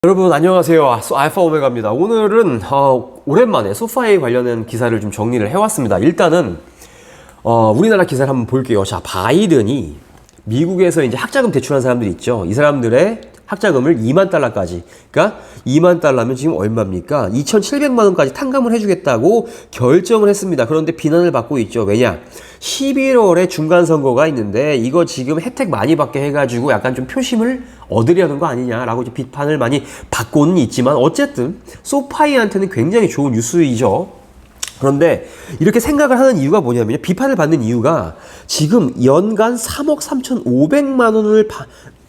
여러분 안녕하세요. 알파 오메가입니다. 오늘은 오랜만에 소파에 관련된 기사를 좀 정리를 해왔습니다. 일단은 우리나라 기사를 한번 볼게요. 자, 바이든이 미국에서 이제 학자금 대출한 사람들 있죠. 이 사람들의 학자금을 2만 달러까지, 그러니까 2만 달러면 지금 얼마입니까? 2,700만 원까지 탕감을 해주겠다고 결정을 했습니다. 그런데 비난을 받고 있죠. 왜냐? 11월에 중간선거가 있는데 이거 지금 혜택 많이 받게 해가지고 약간 좀 표심을 얻으려는 거 아니냐라고 이제 비판을 많이 받고는 있지만, 어쨌든 소파이한테는 굉장히 좋은 뉴스이죠. 그런데 이렇게 생각을 하는 이유가 뭐냐면요, 비판을 받는 이유가 지금 연간 3억 3,500만 원을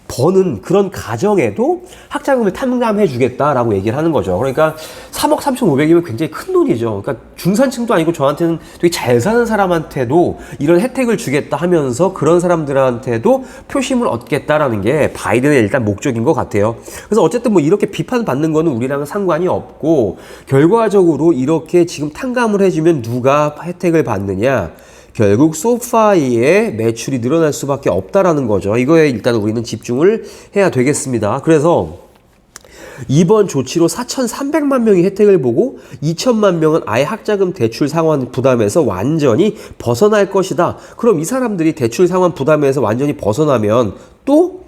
버는 그런 가정에도 학자금을 탕감해 주겠다라고 얘기를 하는 거죠. 그러니까 3억 3,500이면 굉장히 큰 돈이죠. 그러니까 중산층도 아니고 저한테는 되게 잘 사는 사람한테도 이런 혜택을 주겠다 하면서 그런 사람들한테도 표심을 얻겠다라는 게 바이든의 일단 목적인 것 같아요. 그래서 어쨌든 뭐 이렇게 비판받는 거는 우리랑은 상관이 없고, 결과적으로 이렇게 지금 탕감을 해주면 누가 혜택을 받느냐? 결국 소파이의 매출이 늘어날 수밖에 없다라는 거죠. 이거에 일단 우리는 집중을 해야 되겠습니다. 그래서 이번 조치로 4,300만 명이 혜택을 보고 2천만 명은 아예 학자금 대출 상환 부담에서 완전히 벗어날 것이다. 그럼 이 사람들이 대출 상환 부담에서 완전히 벗어나면 또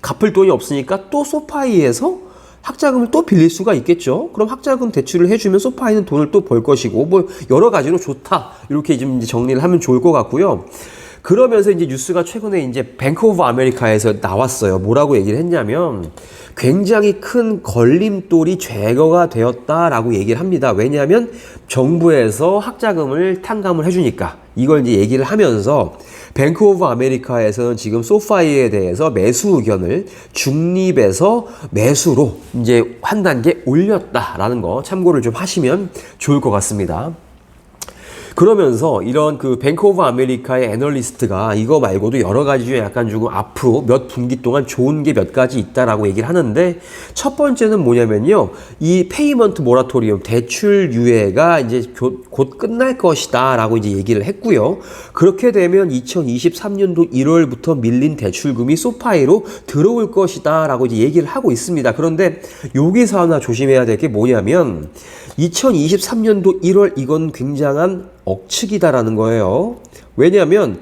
갚을 돈이 없으니까 또 소파이에서 학자금을 또 빌릴 수가 있겠죠. 그럼 학자금 대출을 해주면 소파이는 돈을 또 벌 것이고, 뭐 여러 가지로 좋다, 이렇게 좀 이제 정리를 하면 좋을 것 같고요. 그러면서 이제 뉴스가 최근에 이제 뱅크 오브 아메리카에서 나왔어요. 뭐라고 얘기를 했냐면 굉장히 큰 걸림돌이 제거가 되었다라고 얘기를 합니다. 왜냐하면 정부에서 학자금을 탕감을 해주니까. 이걸 이제 얘기를 하면서 뱅크 오브 아메리카에서는 지금 소파이에 대해서 매수 의견을 중립에서 매수로 이제 한 단계 올렸다라는 거 참고를 좀 하시면 좋을 것 같습니다. 그러면서 이런 그 뱅크 오브 아메리카의 애널리스트가 이거 말고도 여러 가지 중에 약간 조금 앞으로 몇 분기 동안 좋은 게 몇 가지 있다라고 얘기를 하는데, 첫 번째는 뭐냐면요, 이 페이먼트 모라토리움 대출 유예가 이제 곧 끝날 것이다라고 이제 얘기를 했고요. 그렇게 되면 2023년도 1월부터 밀린 대출금이 소파이로 들어올 것이다라고 이제 얘기를 하고 있습니다. 그런데 여기서 하나 조심해야 될 게 뭐냐면 2023년도 1월, 이건 굉장한 억측이다라는 거예요. 왜냐하면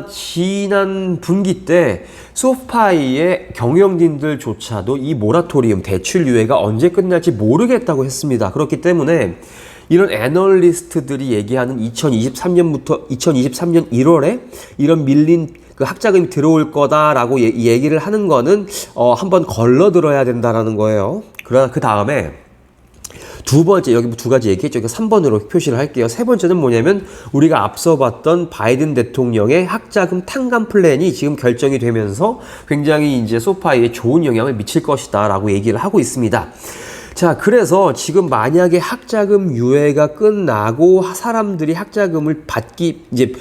지난 분기 때 소파이의 경영진들조차도 이 모라토리움 대출 유예가 언제 끝날지 모르겠다고 했습니다. 그렇기 때문에 이런 애널리스트들이 얘기하는 2023년 1월에 이런 밀린 그 학자금이 들어올 거다라고 얘기를 하는 거는 한번 걸러 들어야 된다라는 거예요. 그러나 그 다음에 두 번째, 여기 두 가지 얘기했죠. 3번으로 표시를 할게요. 세 번째는 뭐냐면 우리가 앞서 봤던 바이든 대통령의 학자금 탕감 플랜이 지금 결정이 되면서 굉장히 이제 소파이에 좋은 영향을 미칠 것이다 라고 얘기를 하고 있습니다. 자, 그래서 지금 만약에 학자금 유예가 끝나고 사람들이 학자금을 받기, 이제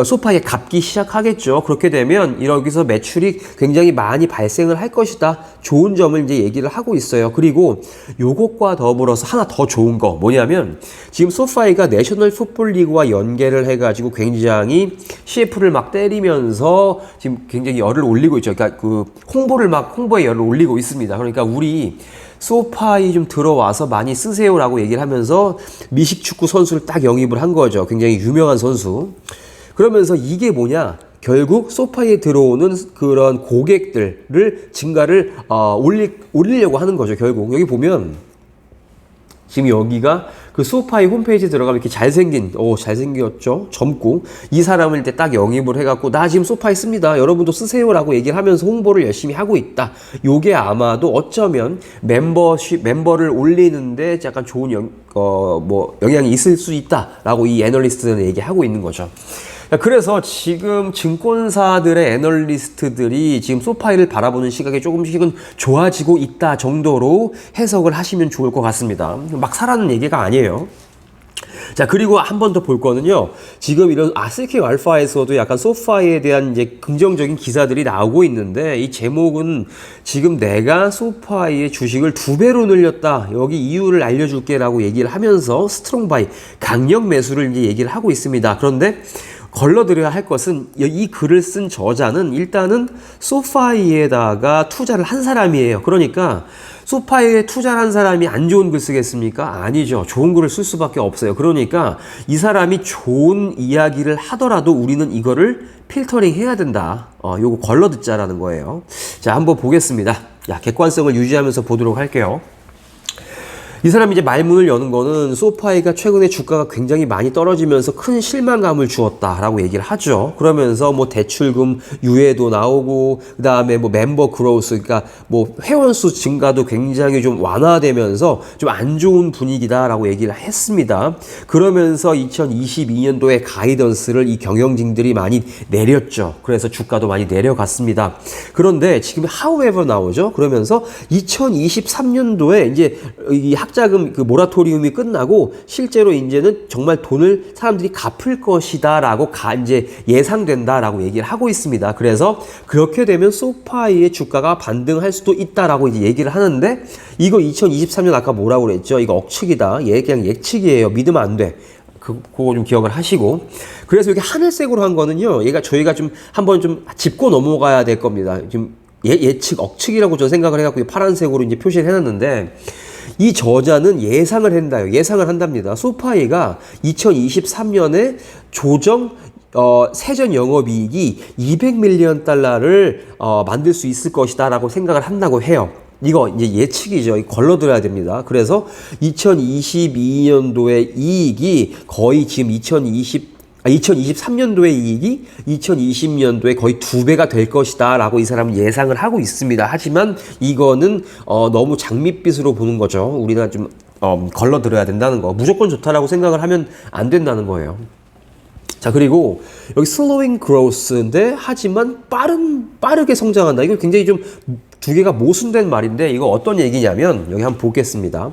소파이에 갚기 시작하겠죠. 그렇게 되면 여기서 매출이 굉장히 많이 발생을 할 것이다. 좋은 점을 이제 얘기를 하고 있어요. 그리고 요것과 더불어서 하나 더 좋은 거 뭐냐면, 지금 소파이가 내셔널 풋볼 리그와 연계를 해가지고 굉장히 CF를 막 때리면서 지금 굉장히 열을 올리고 있죠. 그러니까 그 홍보에 열을 올리고 있습니다. 그러니까 우리 소파이 좀 들어와서 많이 쓰세요라고 얘기를 하면서 미식축구 선수를 딱 영입을 한 거죠. 굉장히 유명한 선수. 그러면서 이게 뭐냐? 결국 소파이에 들어오는 그런 고객들을 증가를 올리려고 하는 거죠. 결국 여기 보면 지금 여기가 그 소파이 홈페이지에 들어가면 이렇게 잘생겼죠? 젊고 이 사람을 이제 딱 영입을 해갖고 나 지금 소파이 씁니다, 여러분도 쓰세요라고 얘기를 하면서 홍보를 열심히 하고 있다. 요게 아마도 어쩌면 멤버를 올리는데 약간 좋은 영향이 있을 수 있다라고 이 애널리스트는 얘기하고 있는 거죠. 그래서 지금 증권사들의 애널리스트들이 지금 소파이를 바라보는 시각이 조금씩은 좋아지고 있다 정도로 해석을 하시면 좋을 것 같습니다. 막 사라는 얘기가 아니에요. 자, 그리고 한 번 더 볼 거는요, 지금 이런 아스케 알파에서도 약간 소파이에 대한 이제 긍정적인 기사들이 나오고 있는데, 이 제목은 지금 내가 소파이의 주식을 2배로 늘렸다, 여기 이유를 알려줄게 라고 얘기를 하면서 스트롱바이, 강력 매수를 이제 얘기를 하고 있습니다. 그런데 걸러드려야 할 것은 이 글을 쓴 저자는 일단은 소파이에다가 투자를 한 사람이에요. 그러니까 소파이에 투자를 한 사람이 안 좋은 글 쓰겠습니까? 아니죠. 좋은 글을 쓸 수밖에 없어요. 그러니까 이 사람이 좋은 이야기를 하더라도 우리는 이거를 필터링 해야 된다. 요거 걸러듣자라는 거예요. 자, 한번 보겠습니다. 야, 객관성을 유지하면서 보도록 할게요. 이 사람이 이제 말문을 여는 거는 소파이가 최근에 주가가 굉장히 많이 떨어지면서 큰 실망감을 주었다라고 얘기를 하죠. 그러면서 뭐 대출금 유예도 나오고 그다음에 뭐 멤버 그로우스 그러니까 뭐 회원수 증가도 굉장히 좀 완화되면서 좀 안 좋은 분위기다라고 얘기를 했습니다. 그러면서 2022년도에 가이던스를 이 경영진들이 많이 내렸죠. 그래서 주가도 많이 내려갔습니다. 그런데 지금 however 나오죠. 그러면서 2023년도에 이제 이 학자금 그 모라토리움이 끝나고 실제로 이제는 정말 돈을 사람들이 갚을 것이다라고 이제 예상된다라고 얘기를 하고 있습니다. 그래서 그렇게 되면 소파이의 주가가 반등할 수도 있다라고 이제 얘기를 하는데 이거 2023년 아까 뭐라고 그랬죠? 이거 억측이다. 그냥 예측이에요. 믿으면 안 돼. 그거 좀 기억을 하시고. 그래서 이렇게 하늘색으로 한 거는요. 얘가 저희가 좀 한번 좀 짚고 넘어가야 될 겁니다. 지금 예측, 억측이라고 저는 생각을 해갖고 파란색으로 이제 표시를 해놨는데 이 저자는 예상을 한다요. 예상을 한답니다. 소파이가 2023년에 조정 세전 영업이익이 200밀리언 달러를 만들 수 있을 것이다라고 생각을 한다고 해요. 이거 이제 예측이죠. 걸러들어야 됩니다. 그래서 2022년도의 이익이 거의 지금 2023년도의 이익이 2020년도에 거의 2배가 될 것이다 라고 이 사람은 예상을 하고 있습니다. 하지만 이거는 너무 장밋빛으로 보는 거죠. 우리가 좀 걸러들어야 된다는 거. 무조건 좋다라고 생각을 하면 안 된다는 거예요. 자, 그리고 여기 slowing growth인데 하지만 빠르게 성장한다. 이거 굉장히 좀 두 개가 모순된 말인데 이거 어떤 얘기냐면 여기 한번 보겠습니다.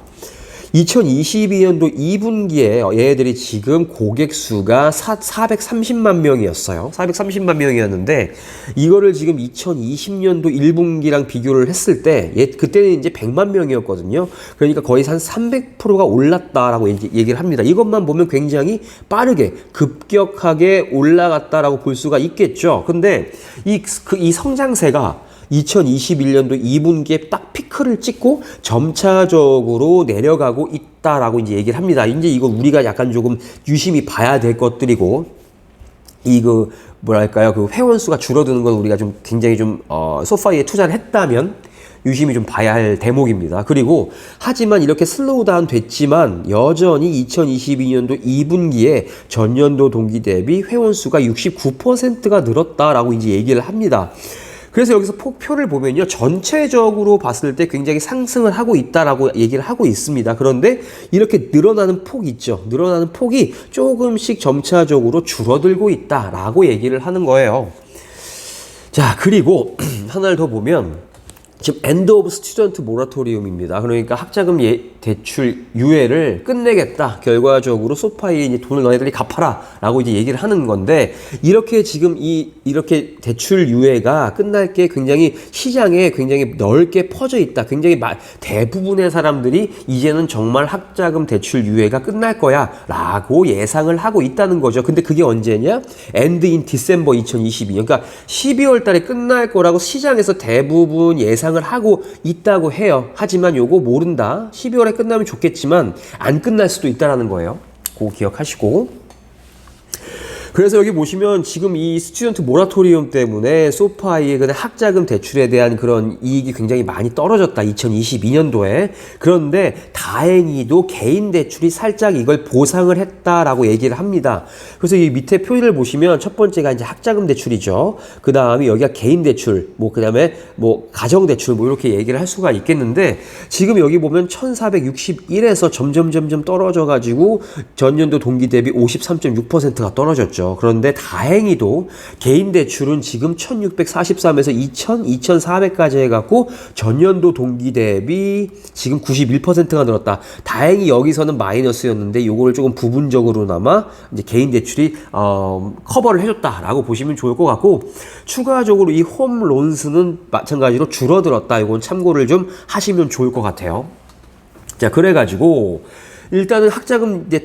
2022년도 2분기에 얘네들이 지금 고객 수가 430만 명이었어요. 430만 명이었는데 이거를 지금 2020년도 1분기랑 비교를 했을 때 그때는 이제 100만 명이었거든요. 그러니까 거의 한 300%가 올랐다라고 얘기를 합니다. 이것만 보면 굉장히 빠르게 급격하게 올라갔다라고 볼 수가 있겠죠. 근데 이 성장세가 2021년도 2분기에 딱 피크를 찍고 점차적으로 내려가고 있다라고 이제 얘기를 합니다. 이제 이거 우리가 약간 조금 유심히 봐야 될 것들이고, 뭐랄까요, 그 회원수가 줄어드는 건 우리가 좀 굉장히 좀, 소파이에 투자를 했다면 유심히 좀 봐야 할 대목입니다. 그리고 하지만 이렇게 슬로우 다운 됐지만 여전히 2022년도 2분기에 전년도 동기 대비 회원수가 69%가 늘었다라고 이제 얘기를 합니다. 그래서 여기서 표를 보면요. 전체적으로 봤을 때 굉장히 상승을 하고 있다라고 얘기를 하고 있습니다. 그런데 이렇게 늘어나는 폭이 있죠. 늘어나는 폭이 조금씩 점차적으로 줄어들고 있다라고 얘기를 하는 거예요. 자, 그리고 하나를 더 보면 지금 엔드 오브 스튜던트 모라토리움입니다. 그러니까 학자금 대출 유예를 끝내겠다. 결과적으로 소파이에 이제 돈을 너네들이 갚아라 라고 이제 얘기를 하는 건데 이렇게 지금 이렇게 대출 유예가 끝날 게 굉장히 시장에 굉장히 넓게 퍼져 있다. 굉장히 대부분의 사람들이 이제는 정말 학자금 대출 유예가 끝날 거야 라고 예상을 하고 있다는 거죠. 근데 그게 언제냐? 엔드 인 디셈버 2022. 그러니까 12월 달에 끝날 거라고 시장에서 대부분 예상을 하고 있다고 해요. 하지만 요거 모른다. 12월에 끝나면 좋겠지만 안 끝날 수도 있다라는 거예요. 그거 기억하시고. 그래서 여기 보시면 지금 이 스튜던트 모라토리움 때문에 소파이의 그냥 학자금 대출에 대한 그런 이익이 굉장히 많이 떨어졌다. 2022년도에. 그런데 다행히도 개인 대출이 살짝 이걸 보상을 했다라고 얘기를 합니다. 그래서 이 밑에 표를 보시면 첫 번째가 이제 학자금 대출이죠. 그 다음에 여기가 개인 대출, 그 다음에 가정 대출 이렇게 얘기를 할 수가 있겠는데 지금 여기 보면 1461에서 점점 떨어져가지고 전년도 동기 대비 53.6%가 떨어졌죠. 그런데 다행히도 개인 대출은 지금 1643에서 2000, 2400까지 해갖고 전년도 동기 대비 지금 91%가 늘었다. 다행히 여기서는 마이너스였는데 요거를 조금 부분적으로나마 이제 개인 대출이 커버를 해줬다라고 보시면 좋을 것 같고 추가적으로 이 홈론스는 마찬가지로 줄어들었다. 이건 참고를 좀 하시면 좋을 것 같아요. 자, 그래가지고 일단은 학자금 이제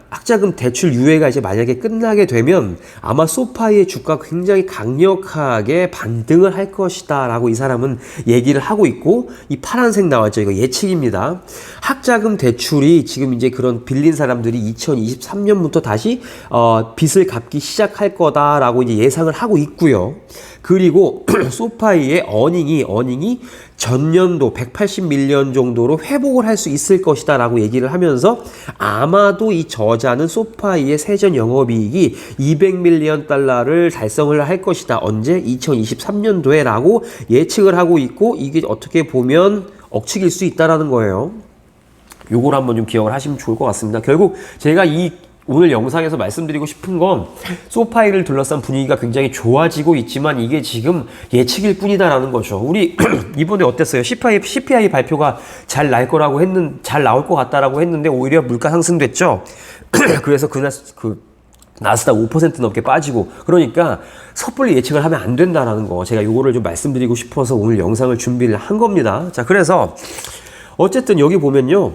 학자금 대출 유예가 이제 만약에 끝나게 되면 아마 소파이의 주가 굉장히 강력하게 반등을 할 것이다라고 이 사람은 얘기를 하고 있고, 이 파란색 나왔죠. 이거 예측입니다. 학자금 대출이 지금 이제 그런 빌린 사람들이 2023년부터 다시 빚을 갚기 시작할 거다라고 이제 예상을 하고 있고요. 그리고 소파이의 어닝이 전년도 180밀리언 정도로 회복을 할 수 있을 것이다 라고 얘기를 하면서, 아마도 이 저자는 소파이의 세전 영업이익이 200밀리언 달러를 달성을 할 것이다. 언제? 2023년도에 라고 예측을 하고 있고, 이게 어떻게 보면 억측일 수 있다라는 거예요. 요걸 한번 좀 기억을 하시면 좋을 것 같습니다. 결국 제가 오늘 영상에서 말씀드리고 싶은 건, 소파이를 둘러싼 분위기가 굉장히 좋아지고 있지만 이게 지금 예측일 뿐이다라는 거죠. 우리 이번에 어땠어요? CPI 발표가 잘 나올 것 같다라고 했는데 오히려 물가 상승됐죠. 그래서 나스닥 5% 넘게 빠지고, 그러니까 섣불리 예측을 하면 안 된다라는 거, 제가 요거를 좀 말씀드리고 싶어서 오늘 영상을 준비를 한 겁니다. 자, 그래서 어쨌든 여기 보면요,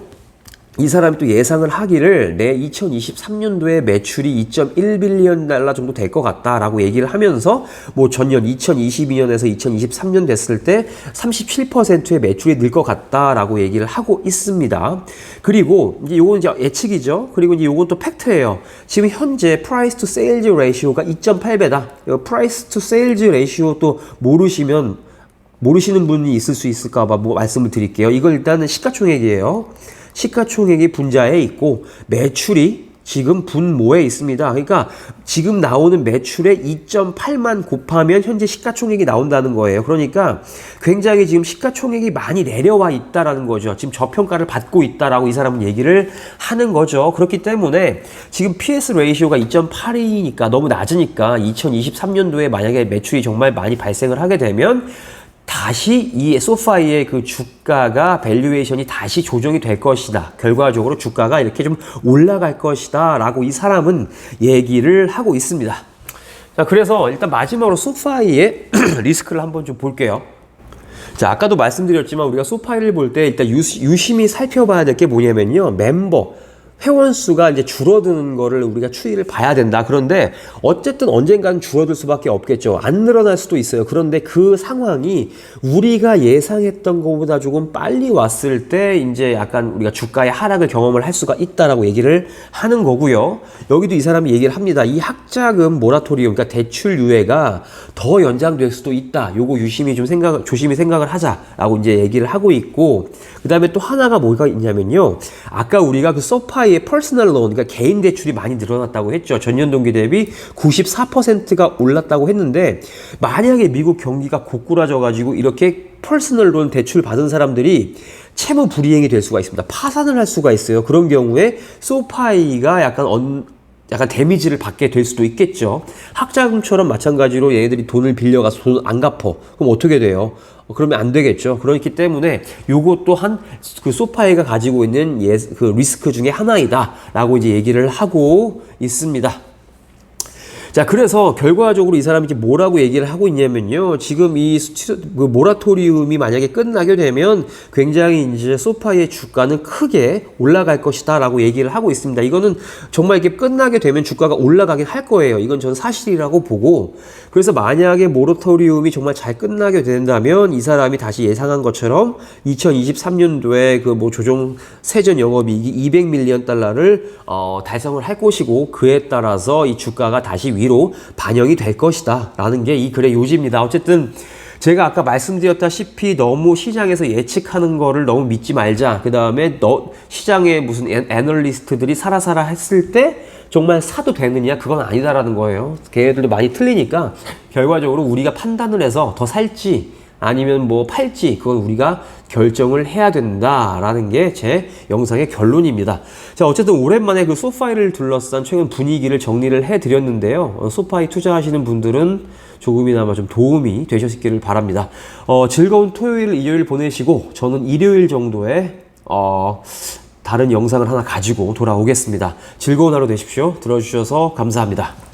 이 사람이 또 예상을 하기를 내 2023년도에 매출이 2.1빌리언 달러 정도 될 것 같다라고 얘기를 하면서, 뭐 전년 2022년에서 2023년 됐을 때 37%의 매출이 늘 것 같다라고 얘기를 하고 있습니다. 그리고 이제 요건 이제 예측이죠. 그리고 이제 요건 또 팩트예요. 지금 현재 프라이스 투 세일즈 레이시오가 2.8배다. 프라이스 투 세일즈 레이시오 또 모르시는 분이 있을 수 있을까봐 뭐 말씀을 드릴게요. 이걸 일단은 시가총액이에요. 시가총액이 분자에 있고 매출이 지금 분모에 있습니다. 그러니까 지금 나오는 매출의 2.8만 곱하면 현재 시가총액이 나온다는 거예요. 그러니까 굉장히 지금 시가총액이 많이 내려와 있다라는 거죠. 지금 저평가를 받고 있다라고 이 사람은 얘기를 하는 거죠. 그렇기 때문에 지금 PS 레이시오가 2.8이니까 너무 낮으니까 2023년도에 만약에 매출이 정말 많이 발생을 하게 되면 다시 이 소파이의 그 주가가 밸류에이션이 다시 조정이 될 것이다. 결과적으로 주가가 이렇게 좀 올라갈 것이다 라고 이 사람은 얘기를 하고 있습니다. 자, 그래서 일단 마지막으로 소파이의 리스크를 한번 좀 볼게요. 자, 아까도 말씀드렸지만 우리가 소파이를 볼 때 일단 유심히 살펴봐야 될 게 뭐냐면요, 회원 수가 이제 줄어드는 거를 우리가 추이를 봐야 된다. 그런데 어쨌든 언젠가는 줄어들 수밖에 없겠죠. 안 늘어날 수도 있어요. 그런데 그 상황이 우리가 예상했던 것보다 조금 빨리 왔을 때 이제 약간 우리가 주가의 하락을 경험을 할 수가 있다라고 얘기를 하는 거고요. 여기도 이 사람이 얘기를 합니다. 이 학자금 모라토리움, 그러니까 대출 유예가 더 연장될 수도 있다. 요거 조심히 생각을 하자라고 이제 얘기를 하고 있고, 그 다음에 또 하나가 뭐가 있냐면요, 아까 우리가 그 소파이의 퍼스널 론, 그러니까 개인 대출이 많이 늘어났다고 했죠. 전년 동기 대비 94%가 올랐다고 했는데, 만약에 미국 경기가 고꾸라져 가지고 이렇게 퍼스널 론 대출 받은 사람들이 채무 불이행이 될 수가 있습니다. 파산을 할 수가 있어요. 그런 경우에 소파이가 약간 데미지를 받게 될 수도 있겠죠. 학자금처럼 마찬가지로 얘네들이 돈을 빌려가서 돈 안 갚어. 그럼 어떻게 돼요? 그러면 안 되겠죠. 그렇기 때문에 요것 또한 그 소파이가 가지고 있는 그 리스크 중에 하나이다 라고 이제 얘기를 하고 있습니다. 자, 그래서 결과적으로 이 사람이 이제 뭐라고 얘기를 하고 있냐면요, 지금 그 모라토리움이 만약에 끝나게 되면 굉장히 이제 소파이의 주가는 크게 올라갈 것이다 라고 얘기를 하고 있습니다. 이거는 정말 이렇게 끝나게 되면 주가가 올라가긴 할 거예요. 이건 저는 사실이라고 보고, 그래서 만약에 모라토리움이 정말 잘 끝나게 된다면 이 사람이 다시 예상한 것처럼 2023년도에 그 뭐 조정 세전 영업이익이 200밀리언 달러를 달성을 할 것이고, 그에 따라서 이 주가가 다시 위로 반영이 될 것이다 라는 게 이 글의 요지입니다. 어쨌든 제가 아까 말씀드렸다시피 너무 시장에서 예측하는 거를 너무 믿지 말자. 그 다음에 시장에 무슨 애널리스트들이 사라 했을 때 정말 사도 되느냐, 그건 아니다라는 거예요. 걔네들도 많이 틀리니까 결과적으로 우리가 판단을 해서 더 살지 아니면 뭐 팔지, 그건 우리가 결정을 해야 된다라는 게 제 영상의 결론입니다. 자, 어쨌든 오랜만에 그 소파이를 둘러싼 최근 분위기를 정리를 해드렸는데요. 소파이 투자하시는 분들은 조금이나마 좀 도움이 되셨기를 바랍니다. 즐거운 토요일, 일요일 보내시고 저는 일요일 정도에 다른 영상을 하나 가지고 돌아오겠습니다. 즐거운 하루 되십시오. 들어주셔서 감사합니다.